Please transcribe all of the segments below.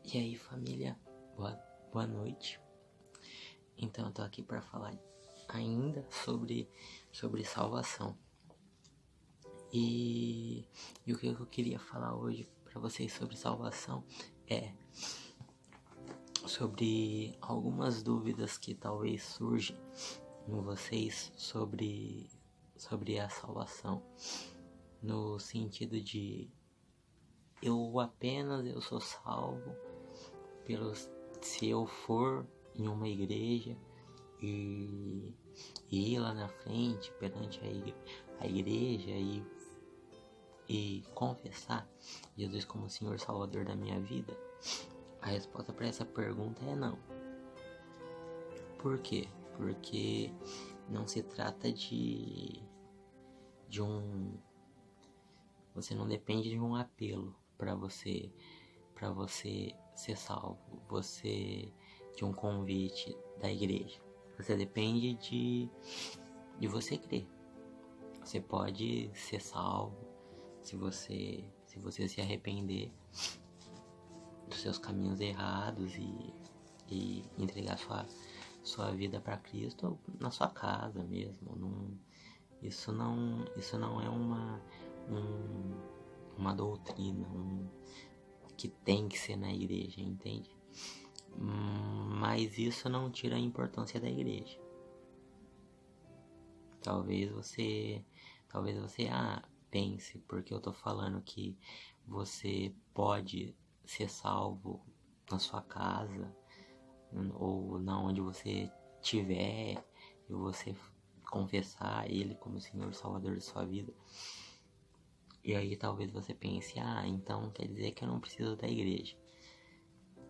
E aí, família, boa noite. Então eu tô aqui para falar ainda sobre salvação. E o que eu queria falar hoje para vocês sobre salvação é sobre algumas dúvidas que talvez surgem em vocês sobre a salvação, no sentido de eu sou salvo se eu for em uma igreja e ir lá na frente perante a igreja e confessar Jesus como Senhor Salvador da minha vida. A resposta para essa pergunta é não. Por quê? Porque não se trata de você não depende de um apelo para você ser salvo, de um convite da igreja. Você depende de você crer. Você pode ser salvo se você se arrepender dos seus caminhos errados e entregar sua vida para Cristo na sua casa mesmo. Isso não é uma doutrina que tem que ser na igreja, entende? Mas isso não tira a importância da igreja. Talvez você pense, porque eu tô falando que você pode ser salvo na sua casa ou na onde você estiver e você confessar Ele como Senhor Salvador de sua vida. E aí talvez você pense, então quer dizer que eu não preciso da igreja.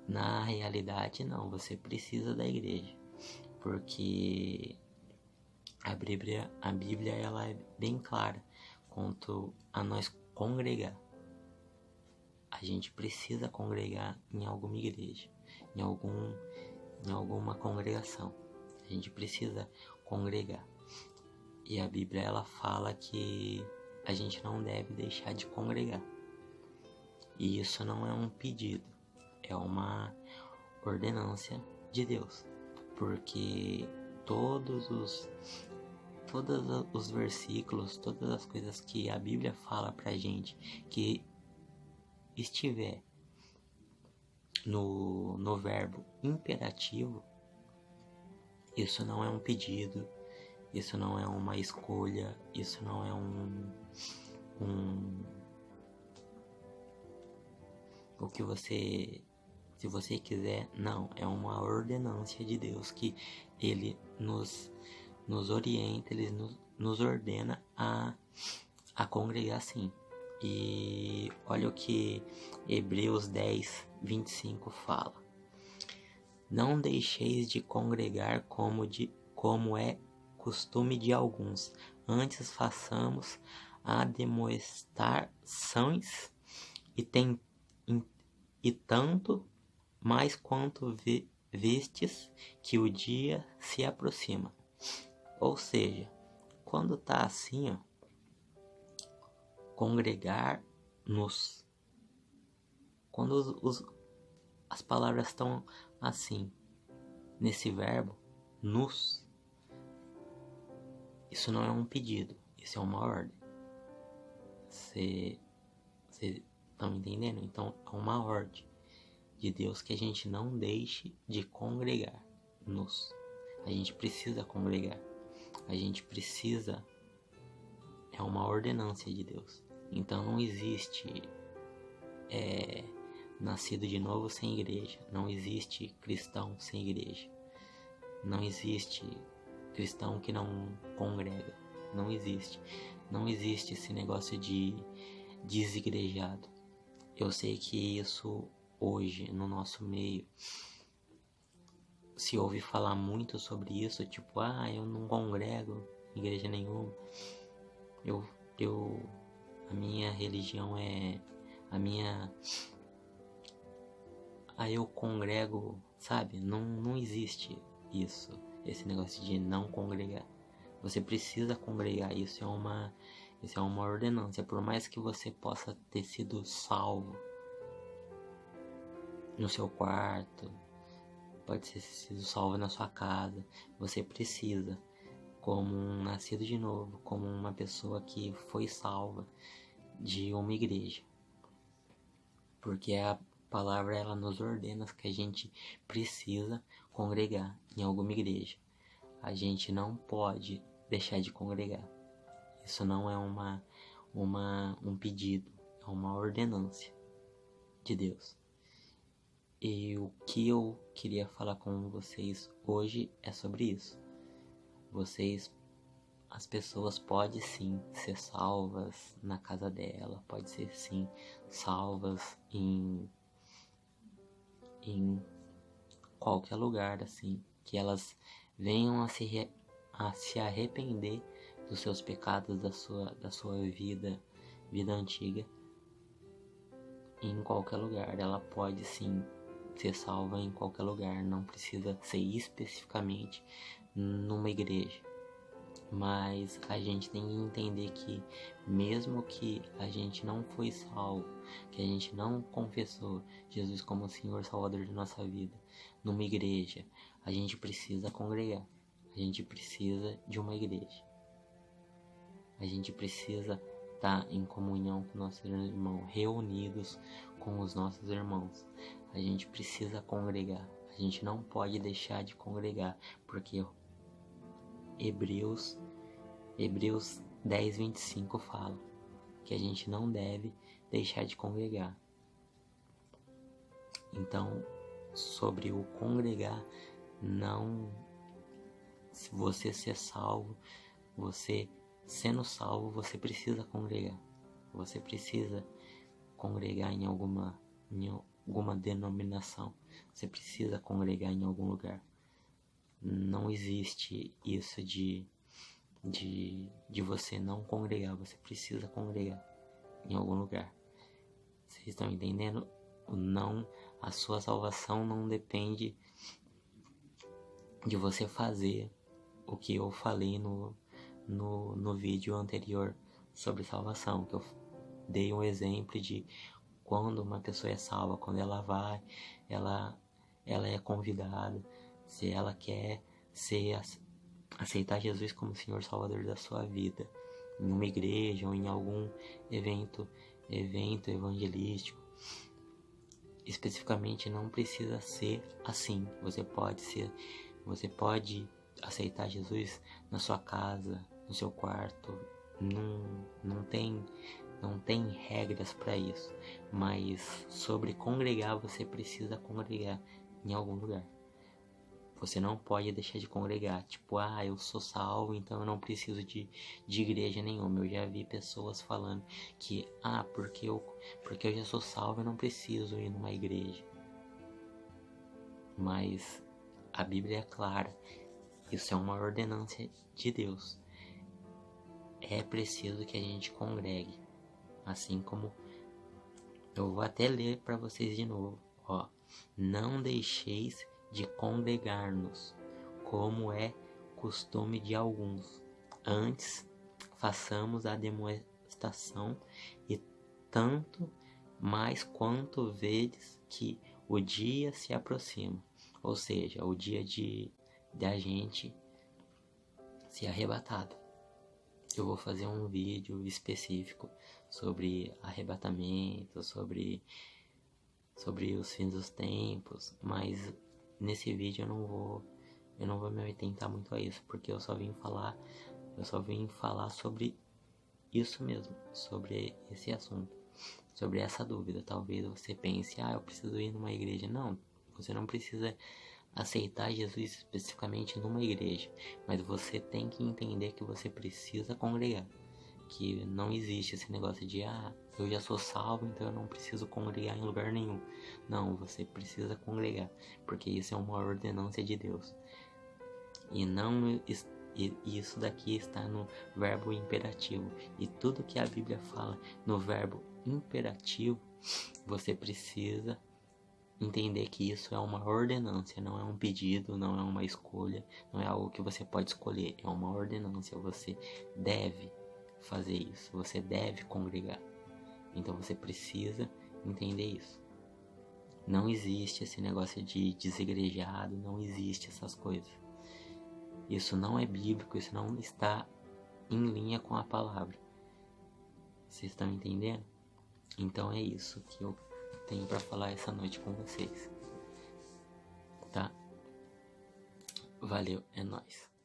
Na realidade não, você precisa da igreja, porque a Bíblia ela é bem clara quanto a nós congregar. A gente precisa congregar em alguma igreja, em alguma congregação. A gente precisa congregar. E a Bíblia ela fala que a gente não deve deixar de congregar. E isso não é um pedido, é uma ordenância de Deus. Porque todos os versículos, todas as coisas que a Bíblia fala pra gente que estiver no verbo imperativo, isso não é um pedido, isso não é uma escolha, isso não é o que você, se você quiser, não, é uma ordenância de Deus que Ele nos orienta, Ele nos ordena a congregar sim. E olha o que Hebreus 10, 25 fala: não deixeis de congregar como é costume de alguns, antes façamos admoestações e tanto mais quanto vistes que o dia se aproxima. Ou seja, quando tá assim, congregar-nos, quando as palavras estão assim, nesse verbo, nos, isso não é um pedido, isso é uma ordem. Vocês estão entendendo? Então é uma ordem de Deus que a gente não deixe de congregar-nos. A gente precisa congregar. A gente precisa, é uma ordenância de Deus. Então não existe nascido de novo sem igreja. Não existe cristão sem igreja. Não existe cristão que não congrega. Não existe. Não existe esse negócio de desigrejado. Eu sei que isso hoje no nosso meio se ouve falar muito sobre isso, tipo, eu não congrego em igreja nenhuma. A minha religião é eu congrego, sabe? Não existe isso, esse negócio de não congregar. Você precisa congregar, isso é uma ordenância. Por mais que você possa ter sido salvo no seu quarto, pode ser sido salvo na sua casa. Você precisa, como um nascido de novo, como uma pessoa que foi salva, de uma igreja. Porque a palavra ela nos ordena que a gente precisa congregar em alguma igreja. A gente não pode deixar de congregar. Isso não é um pedido, é uma ordenância de Deus. E o que eu queria falar com vocês hoje é sobre isso. As pessoas podem sim ser salvas na casa dela, pode ser sim salvas em qualquer lugar, assim, que elas venham a se arrepender dos seus pecados, da sua vida antiga. Em qualquer lugar, ela pode sim ser salva em qualquer lugar, não precisa ser especificamente numa igreja. Mas a gente tem que entender que mesmo que a gente não foi salvo, que a gente não confessou Jesus como Senhor Salvador de nossa vida numa igreja, a gente precisa congregar, a gente precisa de uma igreja, a gente precisa estar em comunhão com nossos irmãos, reunidos com os nossos irmãos. A gente precisa congregar, a gente não pode deixar de congregar, porque Hebreus 10:25 fala que a gente não deve deixar de congregar. Então, sobre o congregar, não, se você ser salvo, você sendo salvo, você precisa congregar. Você precisa congregar em alguma denominação. Você precisa congregar em algum lugar. Não existe isso de você não congregar. Você precisa congregar em algum lugar. Vocês estão entendendo? A sua salvação não depende de você fazer o que eu falei no vídeo anterior sobre salvação, que eu dei um exemplo de quando uma pessoa é salva, quando ela vai, ela é convidada, se ela quer aceitar Jesus como Senhor Salvador da sua vida, em uma igreja ou em algum evento evangelístico. Especificamente não precisa ser assim. Você pode aceitar Jesus na sua casa, no seu quarto. Não tem regras para isso. Mas sobre congregar, você precisa congregar em algum lugar. Você não pode deixar de congregar. Tipo, eu sou salvo, então eu não preciso de igreja nenhuma. Eu já vi pessoas falando que, porque eu já sou salvo, eu não preciso ir numa igreja. Mas a Bíblia é clara. Isso é uma ordenança de Deus. É preciso que a gente congregue. Assim como eu vou até ler para vocês de novo. Não deixeis de congregar-nos, como é costume de alguns. Antes, façamos a demonstração, e tanto mais quanto vedes que o dia se aproxima. Ou seja, o dia de a gente ser arrebatado. Eu vou fazer um vídeo específico sobre arrebatamento, sobre os fins dos tempos, mas nesse vídeo eu não vou me atentar muito a isso, porque eu só vim falar sobre isso mesmo, sobre esse assunto, sobre essa dúvida. Talvez você pense, eu preciso ir numa igreja. Não, você não precisa aceitar Jesus especificamente numa igreja, mas você tem que entender que você precisa congregar, que não existe esse negócio de eu já sou salvo, então eu não preciso congregar em lugar nenhum. Não, você precisa congregar, porque isso é uma ordenança de Deus. E isso daqui está no verbo imperativo. E tudo que a Bíblia fala no verbo imperativo, você precisa entender que isso é uma ordenância, não é um pedido, não é uma escolha, não é algo que você pode escolher, é uma ordenância. Você deve fazer isso, você deve congregar. Então você precisa entender isso. Não existe esse negócio de desigrejado, não existe essas coisas. Isso não é bíblico, isso não está em linha com a palavra. Vocês estão entendendo? Então é isso que eu tenho para falar essa noite com vocês. Tá? Valeu, é nóis.